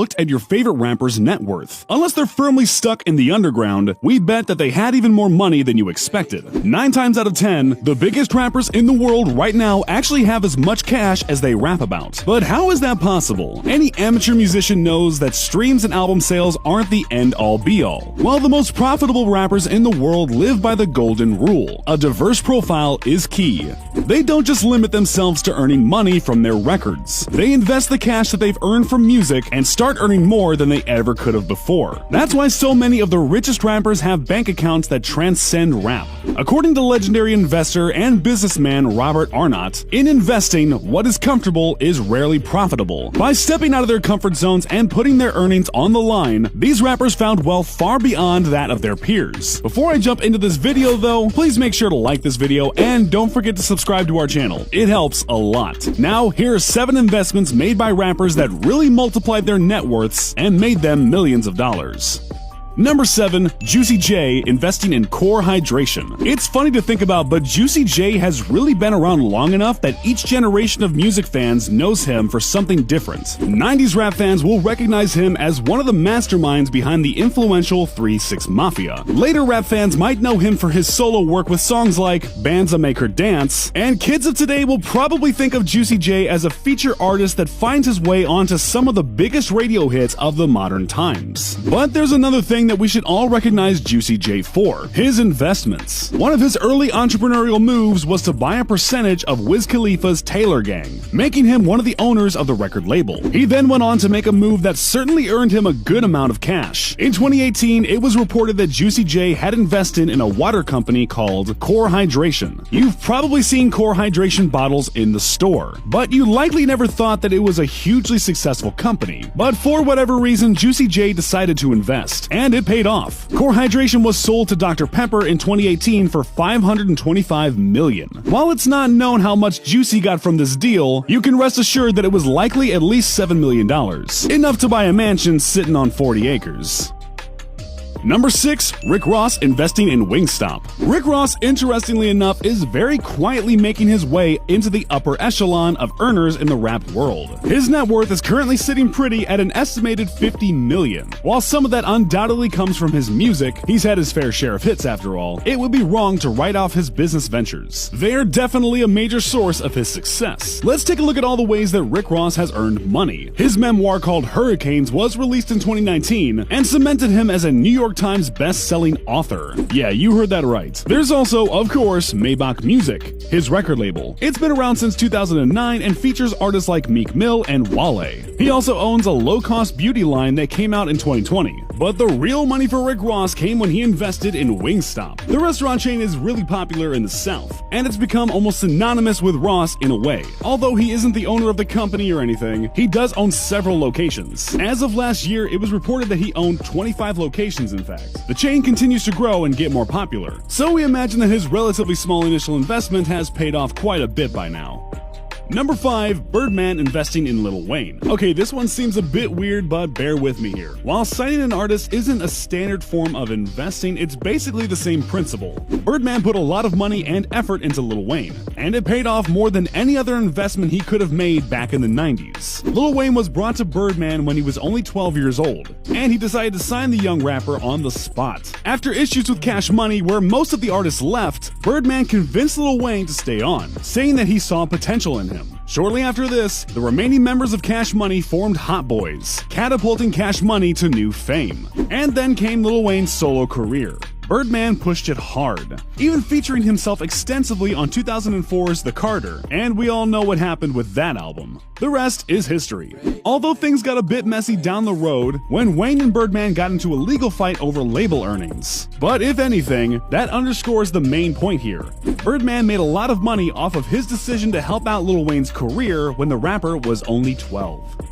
looked at your favorite rapper's net worth. Unless they're firmly stuck in the underground, we bet that they had even more money than you expected. 9 times out of 10, the biggest rappers in the world right now actually have as much cash as they rap about. But how is that possible? Any amateur musician knows that streams and album sales aren't the end-all be-all. While the most profitable rappers in the world live by the golden rule, a diverse profile is key. They don't just limit themselves to earning money from their records. They invest the cash that they've earned from music and start earning more than they ever could have before. That's why so many of the richest rappers have bank accounts that transcend rap. According to legendary investor and businessman Robert Arnott, in investing, what is comfortable is rarely profitable. By stepping out of their comfort zones and putting their earnings on the line, these rappers found wealth far beyond that of their peers. Before I jump into this video though, please make sure to like this video and don't forget to subscribe to our channel. It helps a lot. Now, here are 7 investments made by rappers that really multiplied their net worths and made them millions of dollars. Number 7. Juicy J investing in Core Hydration. It's funny to think about, but Juicy J has really been around long enough that each generation of music fans knows him for something different. 90s rap fans will recognize him as one of the masterminds behind the influential 3-6 Mafia. Later rap fans might know him for his solo work with songs like Bands That Make Her Dance, and kids of today will probably think of Juicy J as a feature artist that finds his way onto some of the biggest radio hits of the modern times. But there's another thing that we should all recognize Juicy J for: his investments. One of his early entrepreneurial moves was to buy a percentage of Wiz Khalifa's Taylor Gang, making him one of the owners of the record label. He then went on to make a move that certainly earned him a good amount of cash. In 2018, it was reported that Juicy J had invested in a water company called Core Hydration. You've probably seen Core Hydration bottles in the store, but you likely never thought that it was a hugely successful company. But for whatever reason, Juicy J decided to invest, and it paid off. Core Hydration was sold to Dr. Pepper in 2018 for $525 million. While it's not known how much Juicy got from this deal, you can rest assured that it was likely at least $7 million. Enough to buy a mansion sitting on 40 acres. Number 6. Rick Ross investing in Wingstop. Rick Ross, interestingly enough, is very quietly making his way into the upper echelon of earners in the rap world. His net worth is currently sitting pretty at an estimated $50 million. While some of that undoubtedly comes from his music, he's had his fair share of hits after all, it would be wrong to write off his business ventures. They are definitely a major source of his success. Let's take a look at all the ways that Rick Ross has earned money. His memoir called Hurricanes was released in 2019 and cemented him as a New York Times best-selling author. Yeah, you heard that right. There's also, of course, Maybach Music, his record label. It's been around since 2009 and features artists like Meek Mill and Wale. He also owns a low-cost beauty line that came out in 2020. But the real money for Rick Ross came when he invested in Wingstop. The restaurant chain is really popular in the South, and it's become almost synonymous with Ross in a way. Although he isn't the owner of the company or anything, he does own several locations. As of last year, it was reported that he owned 25 locations in fact. The chain continues to grow and get more popular, so we imagine that his relatively small initial investment has paid off quite a bit by now. Number 5. Birdman investing in Lil Wayne. Okay, this one seems a bit weird, but bear with me here. While signing an artist isn't a standard form of investing, it's basically the same principle. Birdman put a lot of money and effort into Lil Wayne, and it paid off more than any other investment he could have made back in the 90s. Lil Wayne was brought to Birdman when he was only 12 years old, and he decided to sign the young rapper on the spot. After issues with Cash Money, where most of the artists left, Birdman convinced Lil Wayne to stay on, saying that he saw potential in him. Shortly after this, the remaining members of Cash Money formed Hot Boys, catapulting Cash Money to new fame. And then came Lil Wayne's solo career. Birdman pushed it hard, even featuring himself extensively on 2004's The Carter, and we all know what happened with that album. The rest is history. Although things got a bit messy down the road when Wayne and Birdman got into a legal fight over label earnings. But if anything, that underscores the main point here. Birdman made a lot of money off of his decision to help out Lil Wayne's career when the rapper was only 12.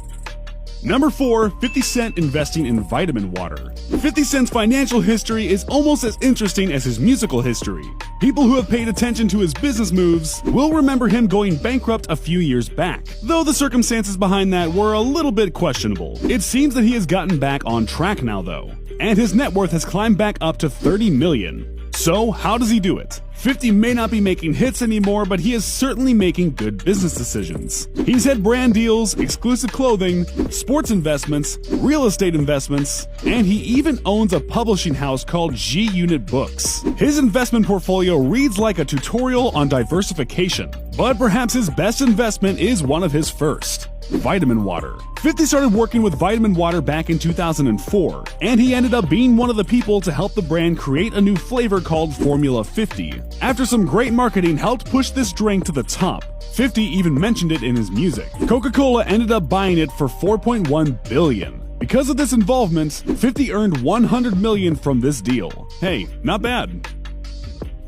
Number 4. 50 Cent investing in vitamin water. 50 Cent's financial history is almost as interesting as his musical history. People who have paid attention to his business moves will remember him going bankrupt a few years back, though the circumstances behind that were a little bit questionable. It seems that he has gotten back on track now though, and his net worth has climbed back up to $30 million. So how does he do it? 50 may not be making hits anymore, but he is certainly making good business decisions. He's had brand deals, exclusive clothing, sports investments, real estate investments, and he even owns a publishing house called G-Unit Books. His investment portfolio reads like a tutorial on diversification, but perhaps his best investment is one of his first: vitamin water. 50 started working with vitamin water back in 2004, and he ended up being one of the people to help the brand create a new flavor called Formula 50. After some great marketing helped push this drink to the top, 50 even mentioned it in his music. Coca-Cola ended up buying it for $4.1 billion. Because of this involvement, 50 earned $100 million from this deal. Hey, not bad.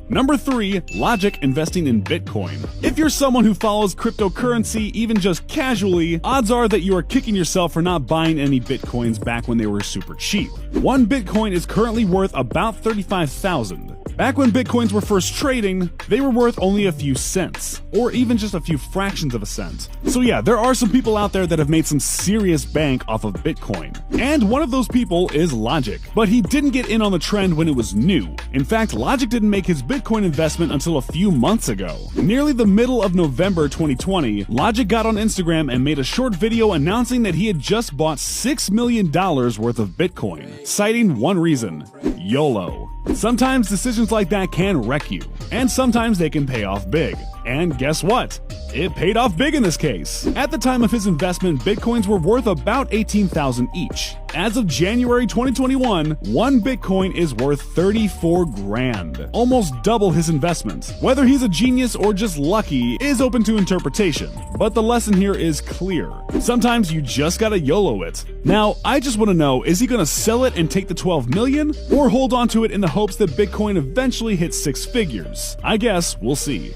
Number 3, Logic investing in Bitcoin. If you're someone who follows cryptocurrency even just casually, odds are that you are kicking yourself for not buying any Bitcoins back when they were super cheap. One Bitcoin is currently worth about $35,000. Back when Bitcoins were first trading, they were worth only a few cents, or even just a few fractions of a cent. So yeah, there are some people out there that have made some serious bank off of Bitcoin. And one of those people is Logic. But he didn't get in on the trend when it was new. In fact, Logic didn't make his Bitcoin investment until a few months ago. Nearly the middle of November 2020, Logic got on Instagram and made a short video announcing that he had just bought $6 million worth of Bitcoin, citing one reason: YOLO. Sometimes decisions like that can wreck you, and sometimes they can pay off big. And guess what? It paid off big in this case. At the time of his investment, Bitcoins were worth about $18,000 each. As of January 2021, one Bitcoin is worth 34 grand, almost double his investment. Whether he's a genius or just lucky is open to interpretation, but the lesson here is clear. Sometimes you just gotta YOLO it. Now, I just want to know, is he gonna sell it and take the 12 million, or hold on to it in the hopes that Bitcoin eventually hits 6 figures? I guess we'll see.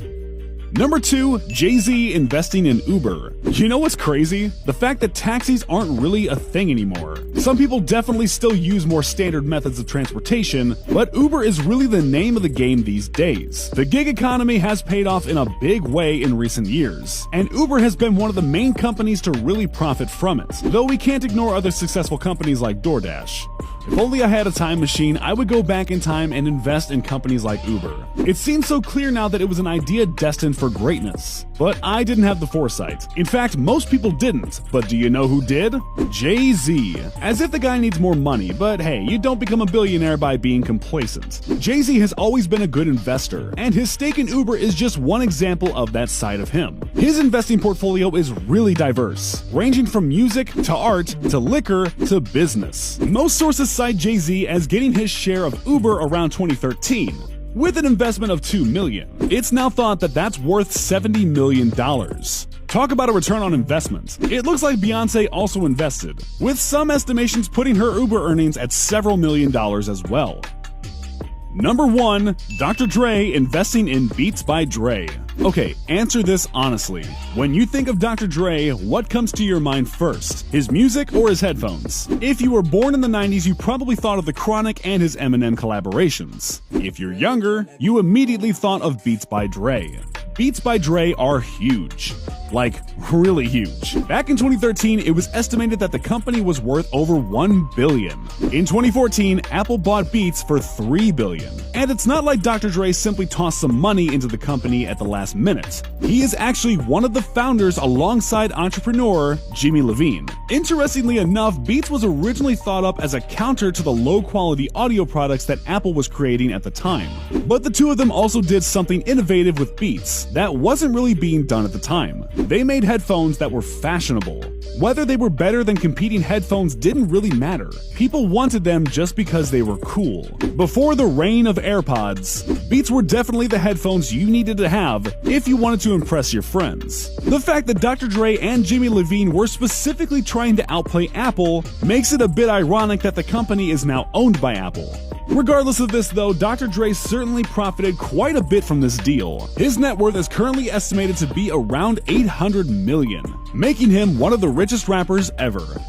Number 2, Jay-Z investing in Uber. You know what's crazy? The fact that taxis aren't really a thing anymore. Some people definitely still use more standard methods of transportation, but Uber is really the name of the game these days. The gig economy has paid off in a big way in recent years, and Uber has been one of the main companies to really profit from it, though we can't ignore other successful companies like DoorDash. If only I had a time machine, I would go back in time and invest in companies like Uber. It seems so clear now that it was an idea destined for greatness. But I didn't have the foresight. In fact, most people didn't. But do you know who did? Jay-Z. As if the guy needs more money, but hey, you don't become a billionaire by being complacent. Jay-Z has always been a good investor, and his stake in Uber is just one example of that side of him. His investing portfolio is really diverse, ranging from music to art to liquor to business. Most sources cite Jay-Z as getting his share of Uber around 2013. With an investment of $2 million, it's now thought that that's worth $70 million. Talk about a return on investment. It looks like Beyonce also invested, with some estimations putting her Uber earnings at several million dollars as well. Number 1, Dr. Dre investing in Beats by Dre. Okay, answer this honestly. When you think of Dr. Dre, what comes to your mind first? His music or his headphones? If you were born in the 90s, you probably thought of The Chronic and his Eminem collaborations. If you're younger, you immediately thought of Beats by Dre. Beats by Dre are huge. Like, really huge. Back in 2013, it was estimated that the company was worth over $1 billion. In 2014, Apple bought Beats for $3 billion. And it's not like Dr. Dre simply tossed some money into the company at the last minute. He is actually one of the founders alongside entrepreneur Jimmy Levine. Interestingly enough, Beats was originally thought up as a counter to the low-quality audio products that Apple was creating at the time. But the two of them also did something innovative with Beats that wasn't really being done at the time. They made headphones that were fashionable. Whether they were better than competing headphones didn't really matter. People wanted them just because they were cool. Before the reign of AirPods, Beats were definitely the headphones you needed to have if you wanted to impress your friends. The fact that Dr. Dre and Jimmy Levine were specifically trying to outplay Apple makes it a bit ironic that the company is now owned by Apple. Regardless of this though, Dr. Dre certainly profited quite a bit from this deal. His net worth is currently estimated to be around $800 million, making him one of the richest rappers ever.